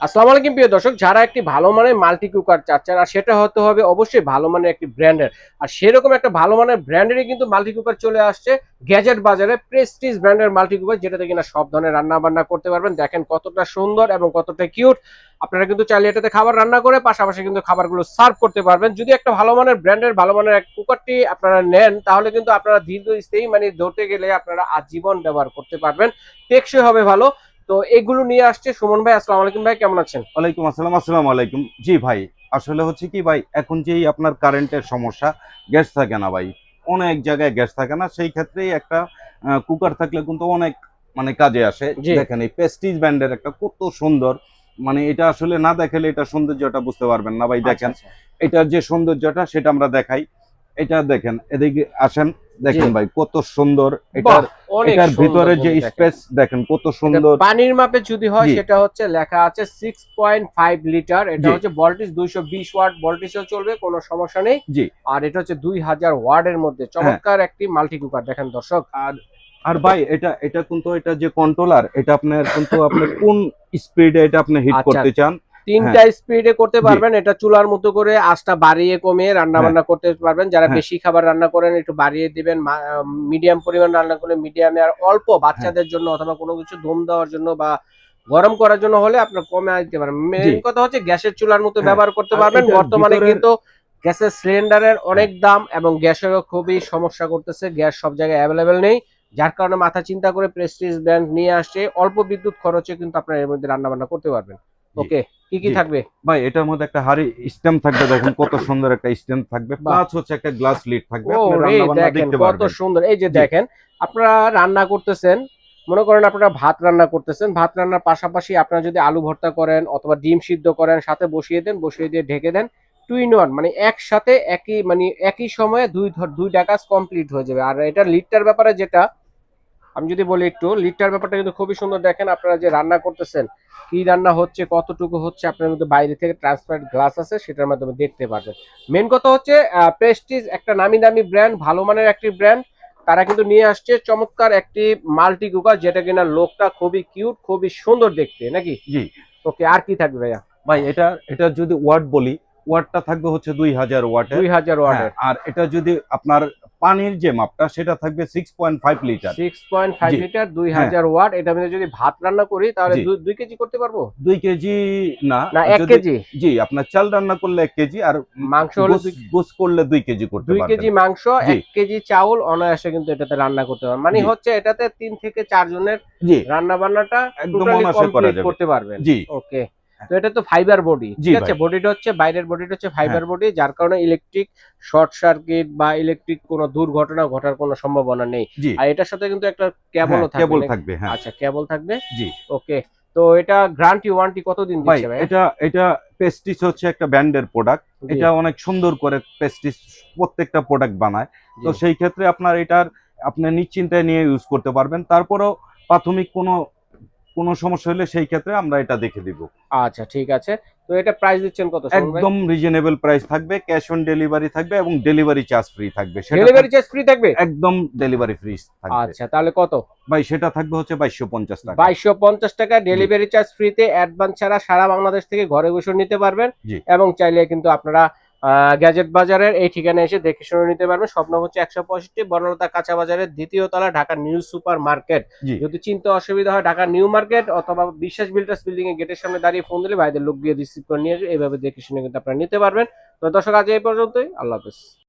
আসসালামু আলাইকুম প্রিয় দর্শক, যারা একটি ভালো মানের মাল্টি কুকার চাচ্ছেন আর সেটা হতে হবে অবশ্যই ভালো মানের একটি ব্র্যান্ডের। আর সেরকম একটা ভালো মানের ব্র্যান্ডেরই কিন্তু মাল্টি কুকার চলে আসছে গ্যাজেট বাজারে। প্রেস্টিজ ব্র্যান্ডের মাল্টি কুকার, যেটাতে কিনা সব ধরনের রান্না বান্না করতে পারবেন। দেখেন কতটা সুন্দর এবং কতটা কিউট। আপনারা কিন্তু চাইলে এটাতে খাবার রান্না করে পাশাপাশি কিন্তু খাবারগুলো সার্ভ করতে পারবেন। যদি একটা ভালো মানের ব্র্যান্ডের ভালো মানের এক কুকারটি আপনারা নেন, তাহলে কিন্তু আপনারা দীর্ঘস্থায়ী মানে ধরতে গেলে আপনারা আজীবন ব্যবহার করতে পারবেন। টেকসই হবে ভালো। তো এগুলো নিয়ে আসছে সুমন ভাই। আসসালামু আলাইকুম ভাই, কেমন আছেন? ওয়ালাইকুম আসসালাম। আসসালামু আলাইকুম। জি ভাই, আসলে হচ্ছে কি ভাই, এখন যেই আপনার কারেন্টের সমস্যা, গ্যাস থাকে না ভাই, অনেক জায়গায় গ্যাস থাকে না, সেই ক্ষেত্রেই একটা কুকার থাকলে কিন্তু অনেক মানে কাজে আসে। জি। দেখেন এই প্রেস্টিজ ব্র্যান্ডের একটা কত সুন্দর, মানে এটা আসলে না দেখালে এটা সৌন্দর্যটা বুঝতে পারবেন না ভাই। আচ্ছা দেখেন আচ্ছা। এটার যে সৌন্দর্যটা সেটা আমরা দেখাই। এটা দেখেন, এদিকে আসেন, জি। দেখেন ভাই কত সুন্দর। বাহ! এটার অনেক এটার সুন্দর ভিতরে যে কিন্তু দেখেন। স্পেস দেখেন কত এটা সুন্দর। পানির মাপে যদি হয় জি সেটা হচ্ছে লেখা আছে 6.5 লিটার। এটা জি হচ্ছে ভোল্টেজ 220 ওয়াট ভোল্টেজও চলবে, কোনো সমস্যা নেই। জি। আর এটা হচ্ছে 2000 ওয়াটের মধ্যে হ্যাঁ। চমৎকার একটি মাল্টি কুকার। দেখেন দর্শক। আর আর ভাই এটা এটা কিন্তু এটা যে কন্ট্রোলার, এটা আপনার কিন্তু আপনি কোন স্পিডে এটা আপনি হিট আচ্ছা, করতে চান। হ্যাঁ। তিনটা স্পিডে করতে জি। পারবেন। এটা চুলার মতো করে আঁচটা বাড়িয়ে কমিয়ে রান্না হ্যাঁ। বান্না করতে পারবেন। যারা হ্যাঁ। বেশি খাবার রান্না করেন একটু বাড়িয়ে দিবেন, মিডিয়াম পরিমাণ রান্না করলে মিডিয়ামে, আর অল্প হ্যাঁ। বাচ্চাদের জন্য অথবা কোনো কিছু দম দেওয়ার জন্য বা গরম করার জন্য হলে আপনার কমে দিতে পারেন। জি। মেইন কথা হচ্ছে গ্যাসের চুলার মতো হ্যাঁ। ব্যবহার করতে আর পারবেন। এটার বর্তমানে ভিতরের কিন্তু গ্যাসের সিলিন্ডারের হ্যাঁ। অনেক দাম এবং গ্যাসেরও খুবই সমস্যা করতেছে। গ্যাস সব জায়গায় অ্যাভেলেবেল নেই। যার কারণে মাথা চিন্তা করে প্রেস্টিজ ব্র্যান্ড নিয়ে আসছে। অল্প বিদ্যুৎ খরচে কিন্তু আপনারা এর মধ্যে রান্না বান্না করতে পারবেন। জি ওকে, কি কি জি থাকবে? ভাই, এটার মধ্যে একটা হাড়ি স্ট্যাম্প থাকবে, দেখেন কত সুন্দর একটা স্ট্যাম্প থাকবে, বাহ! প্লাস হচ্ছে একটা গ্লাস লিড থাকবে, আপনি ওরে রান্না বান্না দেখেন দেখতে কত পারবেন। সুন্দর। এই যে জি দেখেন, আপনারা রান্না করতেছেন, মনে করেন আপনারা ভাত রান্না করতেছেন, ভাত রান্নার পাশাপাশি আপনারা যদি আলু ভর্তা করেন অথবা ডিম সিদ্ধ করেন, সাথে বসিয়ে দেন, বসিয়ে দিয়ে ঢেকে দেন। টু ইন ওয়ান, মানে একসাথে একই মানে একই সময়ে দুইটা কাজ কমপ্লিট হয়ে যাবে। আর এটা লিডটার ব্যাপারে যেটা আমি যদি বলি, একটু লিডটার ব্যাপারটা কিন্তু খুবই সুন্দর। দেখেন আপনারা যে রান্না করতেছেন, কি রান্না হচ্ছে, কতটুকু হচ্ছে, আপনার মধ্যে বাইরে থেকে ট্রান্সপারেন্ট গ্লাস আছে, সেটার মাধ্যমে দেখতে পারবেন। মেন কথা হচ্ছে প্রেস্টিজ একটা নামি দামি ব্র্যান্ড, ভালো মানের একটি ব্র্যান্ড। তারা কিন্তু নিয়ে আসছে চমৎকার একটি মাল্টি কুকার, যেটা কিনা লোকটা খুবই কিউট, খুবই সুন্দর দেখতে, নাকি? জি ওকে, আর কি থাকবে ভাইয়া? ভাই, এটা যদি ওয়াট বলি, ওয়াটটা থাকবে হচ্ছে 2000 ওয়াটের। 2000 হ্যাঁ, ওয়াটের। আর এটা যদি আপনার পানির যে মাপটা সেটা থাকবে 6.5 লিটার। 6.5 জি। লিটার, হ্যাঁ। 2000 ওয়াট। এটা মধ্যে যদি ভাত রান্না করি তাহলে জি। 2 কেজি করতে পারবো? 2 কেজি না, না, এক যদি কেজি জি আপনার চাল রান্না করলে 1 কেজি, আর মাংস হলে গোস গোস করলে 2 কেজি করতে দুই পারবেন। কেজি মাংস, জি 1 কেজি চাউল অনায়াসে কিন্তু এটাতে রান্না করতে পারবেন। মানে জি হচ্ছে এটাতে 3 থেকে 4 জনের জি রান্না বান্নাটা একদম টোটালি অনায়াসে করা কমপ্লিট যাবে। করতে পারবেন। জি ওকে। তো এটা তো ফাইবার বডি, জি ঠিক আছে? ভাই। বডিটা হচ্ছে, বাইরের বডিটা হচ্ছে হ্যাঁ। ফাইবার বডি, যার কারণে ইলেকট্রিক শর্ট সার্কিট বা ইলেকট্রিক কোনো দুর্ঘটনা ঘটার কোনো সম্ভাবনা নেই। জি। আর এটার সাথে কিন্তু একটা হ্যাঁ, কেবলও থাকবে কেবল নাকি? থাকবে। হ্যাঁ। আচ্ছা, কেবল থাকবে। জি ওকে। তো এটা গ্যারান্টি ওয়ারেন্টি কতদিন ভাই, দিচ্ছে ভাইয়া? এটা এটা পেস্টিস হচ্ছে একটা ব্র্যান্ডের প্রোডাক্ট। জি, এটা অনেক সুন্দর করে পেস্টিস প্রত্যেকটা প্রোডাক্ট বানায়। জি। তো সেই ক্ষেত্রে আপনার এটার আপনি নিশ্চিন্তায় নিয়ে ইউজ করতে পারবেন। তারপরেও প্রাথমিক কোনো সমস্যা হলে সেই ক্ষেত্রে আমরা এটা দেখে দিব। আচ্ছা, ঠিক আছে। তো এটা প্রাইস দিচ্ছেন কত সুমন ভাই? একদম রিজনেবল প্রাইস থাকবে, ক্যাশ অন ডেলিভারি থাকবে এবং ডেলিভারি চার্জ ফ্রি থাকবে। সেটা ডেলিভারি চার্জ ফ্রি থাকবে? একদম ডেলিভারি ফ্রি থাকবে। আচ্ছা, তাহলে কত? ভাই সেটা থাকবে হচ্ছে 2250 টাকা। 2250 টাকা জি ডেলিভারি চার্জ ফ্রিতে, অ্যাডভান্স ছাড়া সারা বাংলাদেশ থেকে ঘরে বসে নিতে পারবেন। জি এবং চাইলে কিন্তু আপনারা গ্যাজেট বাজারের এই ঠিকানায় এসে দেখে শুনে নিতে পারবেন। স্বপ্ন হচ্ছে 165 বনলতা কাঁচা বাজারের দ্বিতীয় তলা, ঢাকা নিউ সুপার মার্কেট। জি যদি চিনতে অসুবিধা হয়, ঢাকা নিউ মার্কেট অথবা বিশ্বাস বিল্ডার্স বিল্ডিং এর গেটের সামনে দাঁড়িয়ে ফোন দিলে ভাইদের লোক গিয়ে রিসিভ করে নিয়ে আসবে। এইভাবে দেখে শুনে কিন্তু আপনারা নিতে পারবেন। তো দর্শক, আজ এই পর্যন্তই। আল্লাহ হাফেজ।